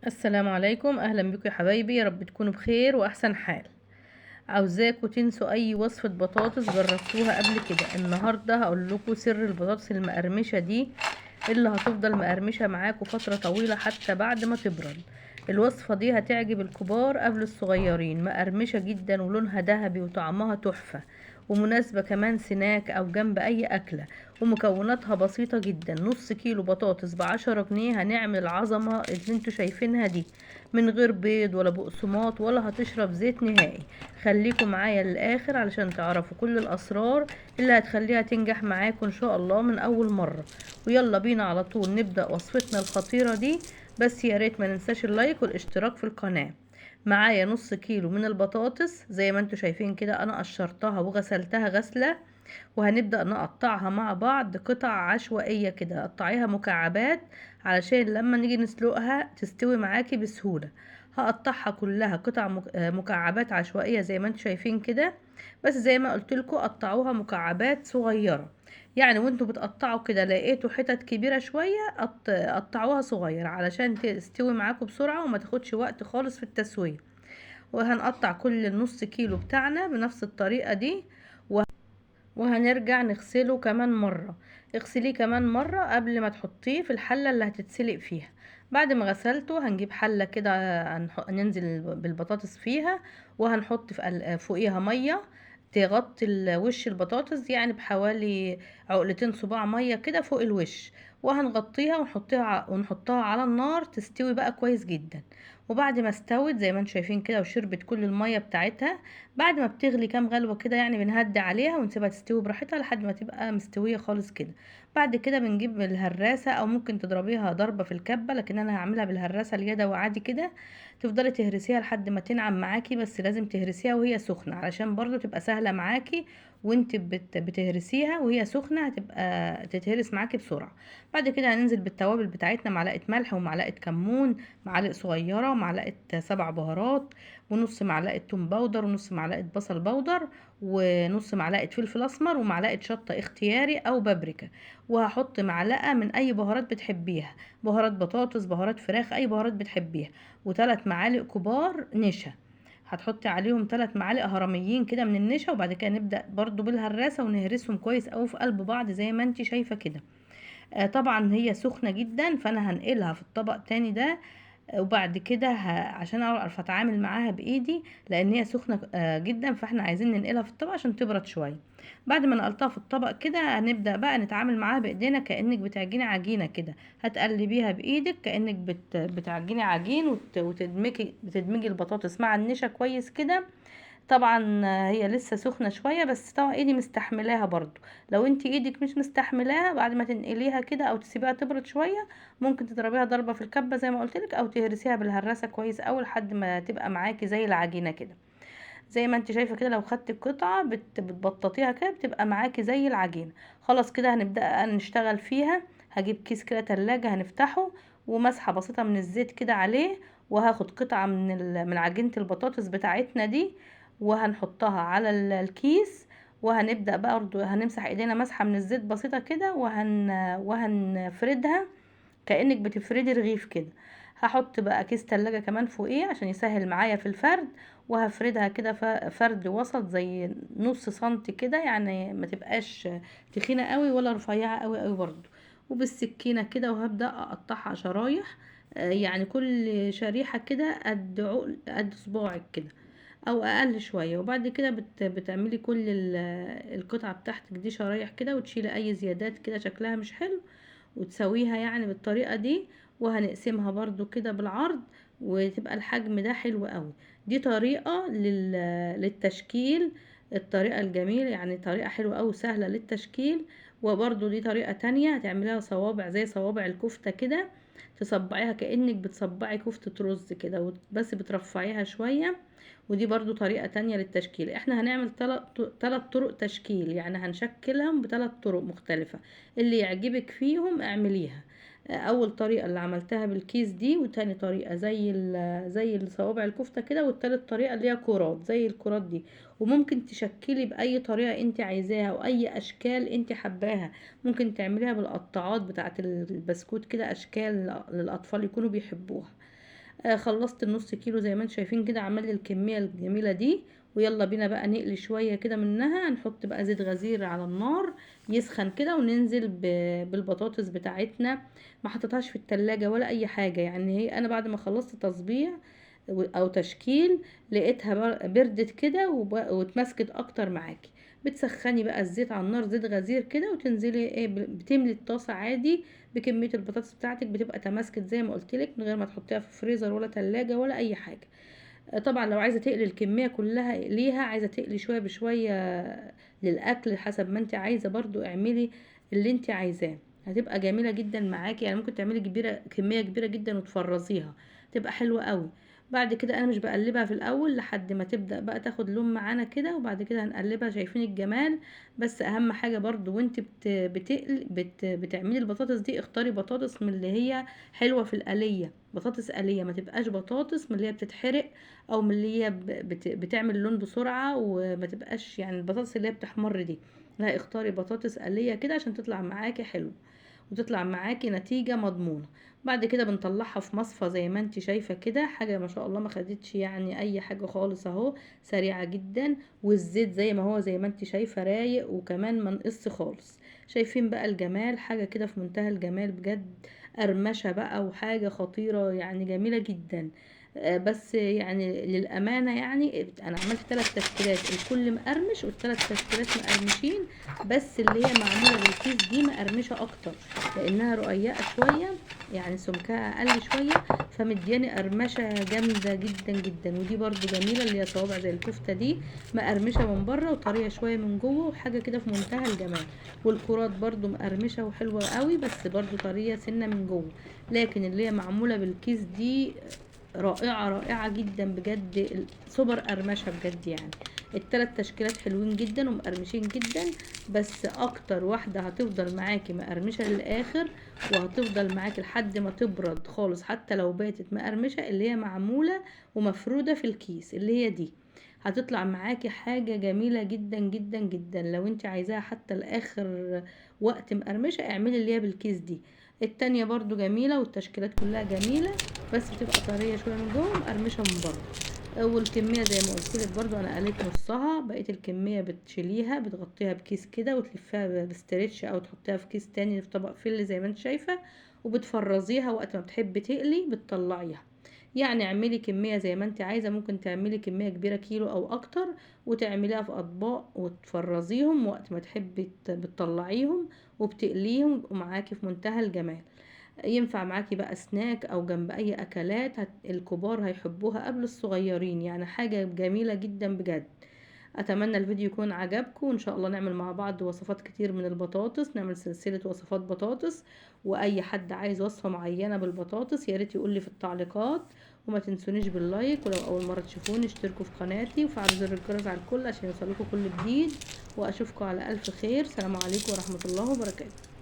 السلام عليكم، اهلا بكم يا حبايبي. يا رب تكونوا بخير واحسن حال. عاوزاكم تنسوا اي وصفة بطاطس جربتوها قبل كده. النهاردة هقول لكم سر البطاطس المقرمشة دي اللي هتفضل مقرمشة معاكم فترة طويلة حتى بعد ما تبرد. الوصفة دي هتعجب الكبار قبل الصغيرين، مقرمشة جدا ولونها ذهبي وطعمها تحفة، ومناسبة كمان سناك او جنب اي اكلة. ومكوناتها بسيطة جدا، نص كيلو بطاطس ب10 جنيه هنعمل العظمة اللي انتوا شايفينها دي، من غير بيض ولا بقسماط ولا هتشرب زيت نهائي. خليكم معايا للاخر علشان تعرفوا كل الاسرار اللي هتخليها تنجح معاكم ان شاء الله من اول مرة. ويلا بينا على طول نبدأ وصفتنا الخطيرة دي. بس يا ريت ما ننساش اللايك والاشتراك في القناة. معايا نص كيلو من البطاطس زي ما انتوا شايفين كده، انا قشرتها وغسلتها غسلة، وهنبدأ نقطعها مع بعض قطع عشوائية كده. قطعيها مكعبات علشان لما نيجي نسلقها تستوي معاكي بسهولة. هقطعها كلها قطع مكعبات عشوائية زي ما انتوا شايفين كده. بس زي ما قلت لكم قطعوها مكعبات صغيرة، يعني وانتوا بتقطعوا كده لقيتوا حتت كبيرة شوية قطعوها صغير علشان تستوي معاكم بسرعة وما تاخدش وقت خالص في التسوية. وهنقطع كل النص كيلو بتاعنا بنفس الطريقة دي، وهنرجع نغسله كمان مرة. اغسليه كمان مرة قبل ما تحطيه في الحلة اللي هتتسلق فيها. بعد ما غسلته هنجيب حلة كده، ننزل بالبطاطس فيها، وهنحط فوقيها مية تغطي وش البطاطس، يعني بحوالي عقلتين صباع مية كده فوق الوش. وهنغطيها ونحطها على النار تستوي بقى كويس جدا. وبعد ما استوت زي ما انتم شايفين كده وشربت كل المية بتاعتها، بعد ما بتغلي كام غلوة كده يعني بنهدي عليها ونسيبها تستوي براحتها لحد ما تبقى مستوية خالص كده. بعد كده بنجيب الهراسة او ممكن تضربيها ضربة في الكبة، لكن انا هعملها بالهراسة اليدوي عادي كده. تفضلي تهرسيها لحد ما تنعم معاكي، بس لازم تهرسيها وهي سخنة علشان برضو تبقى سهلة معاكي. وانت بتهرسيها وهي سخنة هتبقى تتهرس معاكي بسرعة. بعد كده هننزل بالتوابل بتاعتنا، معلقة ملح ومعلقة كمون، معلقة صغيرة ومعلقة 7 بهارات، ونص معلقة توم باودر، ونص معلقة بصل باودر، ونص معلقة فلفل اسمر، ومعلقة شطة اختياري او بابريكا. وهحط معلقة من اي بهارات بتحبيها، بهارات بطاطس، بهارات فراخ، اي بهارات بتحبيها. وثلاث معالق كبار نشا، هتحطي عليهم 3 معالق هرميين كده من النشا. وبعد كده نبدأ برضو بالهراسة ونهرسهم كويس قوي في قلب بعض زي ما انت شايفة كده. طبعا هي سخنة جدا فانا هنقلها في الطبق تاني ده. وبعد كده عشان اعرف اتعامل معاها بايدي، لان هي سخنه جدا، فاحنا عايزين ننقلها في الطبق عشان تبرد شويه. بعد ما نقلتها في الطبق كده هنبدا بقى نتعامل معاها بايدينا كانك بتعجني عجينه كده. هتقلبيها بايدك كانك بتعجني عجين، بتدمجي البطاطس مع النشا كويس كده. طبعا هي لسه سخنة شوية، بس طبعا ايدي مستحملاها برضو. لو انتي ايدك مش مستحملاها بعد ما تنقليها كده او تسيبيها تبرد شوية، ممكن تضربيها ضربة في الكبة زي ما قلتلك، او تهرسيها بالهراسة كويس اوي لحد ما تبقى معاكي زي العجينة كده. زي ما انت شايفة كده، لو خدت القطعة بتبططيها كده بتبقى معاكي زي العجينة. خلاص كده هنبدأ نشتغل فيها. هجيب كيس كده تلاجة هنفتحه، ومسحة بسيطة من الزيت كده عليه، وهاخد قطعة من عجينة البطاطس بتاعتنا دي، وهنحطها على الكيس. وهنبدأ بقى برضو هنمسح ايدينا مسحة من الزيت بسيطة كده، وهنفردها كأنك بتفردي رغيف كده. هحط بقى كيس تلاجة كمان فوقيه عشان يسهل معايا في الفرد. وهفردها كده فرد وسط زي نص سنتي كده، يعني ما تبقاش تخينة قوي ولا رفيعة قوي قوي برضو. وبالسكينة كده وهبدأ اقطعها شرايح، يعني كل شريحة كده قد صباعك كده او اقل شوية. وبعد كده بتعملي كل القطعة بتاعتك دي شرايح كده، وتشيلي اي زيادات كده شكلها مش حلو، وتسويها يعني بالطريقة دي. وهنقسمها برضو كده بالعرض، وتبقى الحجم ده حلو قوي. دي طريقة للتشكيل، الطريقة الجميلة، يعني طريقة حلوة قوي سهلة للتشكيل. وبرضو دي طريقة تانية هتعمليها صوابع زي صوابع الكفتة كده، تصبعيها كأنك بتصبعي كفتة رز كده، بس بترفعيها شوية. ودي برضو طريقة تانية للتشكيل. احنا هنعمل 3 طرق تشكيل، يعني هنشكلهم ب3 طرق مختلفة، اللي يعجبك فيهم اعمليها. اول طريقة اللي عملتها بالكيس دي، وتاني طريقة زي الصوابع الكفتة كده، والتالت طريقة اللي هي كرات زي الكرات دي. وممكن تشكلي باي طريقة انت عايزاها واي اشكال انت حباها. ممكن تعمليها بالقطاعات بتاعت البسكوت كده، اشكال للاطفال يكونوا بيحبوها. خلصت النص كيلو زي ما انتم شايفين كده، عمل لي الكميه الجميله دي. ويلا بينا بقى نقلي شويه كده منها، نحط بقى زيت غزير على النار يسخن كده، وننزل بالبطاطس بتاعتنا. ما حطيتهاش في التلاجة ولا اي حاجه، يعني هي انا بعد ما خلصت تصبيع او تشكيل لقيتها بردت كده واتمسكت اكتر معاكي. بتسخني بقى الزيت على النار، زيت غزير كده، وتنزلي ايه بتملي الطاسه عادي بكميه البطاطس بتاعتك، بتبقى تماسكت زي ما قلت لك، من غير ما تحطيها في فريزر ولا تلاجة ولا اي حاجه. طبعا لو عايزه تقلي الكميه كلها اقليها، عايزه تقلي شويه بشويه للاكل حسب ما انت عايزه، برضو اعملي اللي انت عايزاه. هتبقى جميله جدا معاكي، يعني ممكن تعملي كميه كبيره جدا وتفرزيها، تبقى حلوه قوي. بعد كده انا مش بقلبها في الاول لحد ما تبدا بقى تاخد لون معانا كده، وبعد كده هنقلبها. شايفين الجمال؟ بس اهم حاجه برضو وانت بتعملي البطاطس دي، اختاري بطاطس من اللي هي حلوه في القليه، بطاطس قليه، ما تبقاش بطاطس من اللي هي بتتحرق او من اللي هي بتعمل لون بسرعه، وما تبقاش يعني البطاطس اللي هي بتحمر دي. لا، اختاري بطاطس قليه كده عشان تطلع معاكي حلو، وتطلع معاكي نتيجة مضمونة. بعد كده بنطلعها في مصفى زي ما انت شايفة كده، حاجة ما شاء الله ما خدتش يعني اي حاجة خالص اهو، سريعة جدا. والزيت زي ما هو زي ما انت شايفة رايق، وكمان ما نقص خالص. شايفين بقى الجمال؟ حاجة كده في منتهى الجمال بجد، قرمشة بقى وحاجة خطيرة يعني، جميلة جدا. بس يعني للأمانة يعني أنا عملت 3 تشكيلات، الكل مقرمش وال3 تشكيلات مقرمشين، بس اللي هي معمولة بالكيس دي مقرمشة أكتر، لأنها رقيقة شوية، يعني سمكها أقل شوية، فمدياني قرمشة جامدة جدا جدا. ودي برضو جميلة، اللي هي صوابع زي الكفتة دي، مقرمشة من بره وطرية شوية من جوه، وحاجة كده في منتهى الجمال. والكرات برضو مقرمشة وحلوة قوي، بس برضو طرية سنة من جوه. لكن اللي هي معمولة بالكيس دي رائعة رائعة جدا بجد، سوبر قرمشة بجد يعني. ال3 تشكيلات حلوين جدا ومقرمشين جدا، بس اكتر واحدة هتفضل معاكي مقرمشة للاخر، وهتفضل معاكي لحد ما تبرد خالص، حتى لو باتت مقرمشة، اللي هي معمولة ومفرودة في الكيس، اللي هي دي هتطلع معاكي حاجة جميلة جدا جدا جدا. لو انت عايزاها حتى لاخر وقت مقرمشة، اعملي اللي هي بالكيس دي. التانية برضو جميلة، والتشكيلات كلها جميلة، بس بتبقى طرية شوية من جوه ومقرمشة من بره. والكمية زي ما قلت لك برضو انا قليت نصها، بقيت الكمية بتشيليها بتغطيها بكيس كده، وتلفها بستريتش او تحطيها في كيس تاني في طبق فل زي ما انت شايفة، وبتفرزيها وقت ما بتحبي تقلي بتطلعيها. يعني اعملي كمية زي ما انت عايزة، ممكن تعملي كمية كبيرة كيلو او اكتر، وتعمليها في اطباق وتفرزيهم وقت ما تحبي بتطلعيهم وبتقليهم، يبقوا معاكي في منتهى الجمال. ينفع معاكي بقى سناك او جنب اي اكلات، الكبار هيحبوها قبل الصغيرين، يعني حاجة جميلة جدا بجد. اتمنى الفيديو يكون عجبكم، وان شاء الله نعمل مع بعض وصفات كتير من البطاطس، نعمل سلسلة وصفات بطاطس. واي حد عايز وصفة معينة بالبطاطس ياريت يقولي في التعليقات. وما تنسونيش باللايك، ولو اول مرة تشوفوني اشتركوا في قناتي وفعلوا زر الجرس على الكل عشان يوصلكوا كل جديد. واشوفكم على الف خير، سلام عليكم ورحمة الله وبركاته.